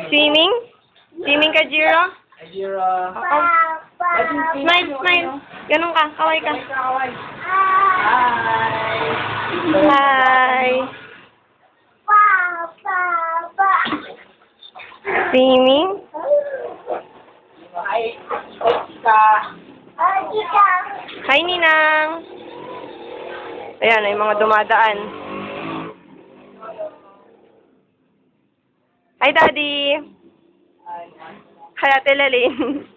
Swimming? Swimming ka, Jiro? Hi, Jiro. Oo. Smile, smile. Ganun ka, kaway ka. Hi. Hi. Swimming? Hi, Chika. Hi, Ninang. Ayan, ay mga dumadaan. Hi, Daddy. Hi, Ate Lalin.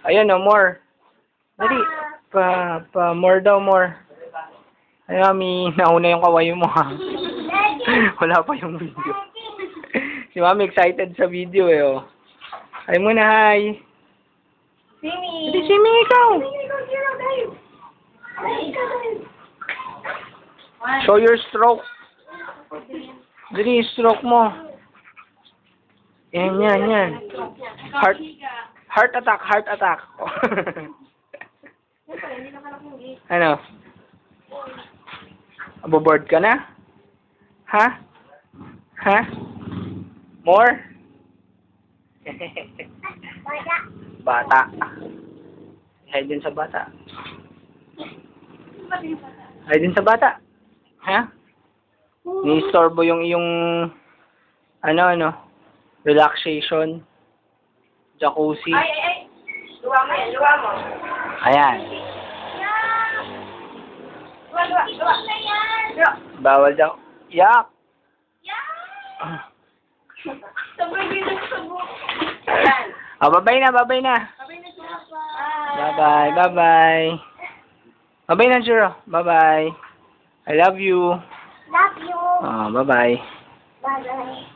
Ayun, no, more. Dali. More daw, more. Ay, Mami, nauna yung kawayo mo, ha? Wala pa yung video. Si Mami excited sa video, eh, oh. Hi muna, hi. Simi. Hindi, Simi, ikaw. Show your stroke. Dali, stroke mo. Yan, yan, yan. Heart attack, heart attack. Ano? Aboboard ka na? Ha? Ha? More? Bata. Hay din sa bata. Hay din sa bata. Ha? Ni-istorbo yung iyong ano, relaxation. Jacuzzi. Ay. Luwa mo yan, luwa mo. Ayan. Luwa. Bawal daw. Yak! Sobrang bilang subo. Babay na, babay na. Sabi na siya pa. Bye-bye, bye-bye. Bye-bye na, Jiro. Bye-bye. I love you. Love you. Bye-bye. Bye-bye.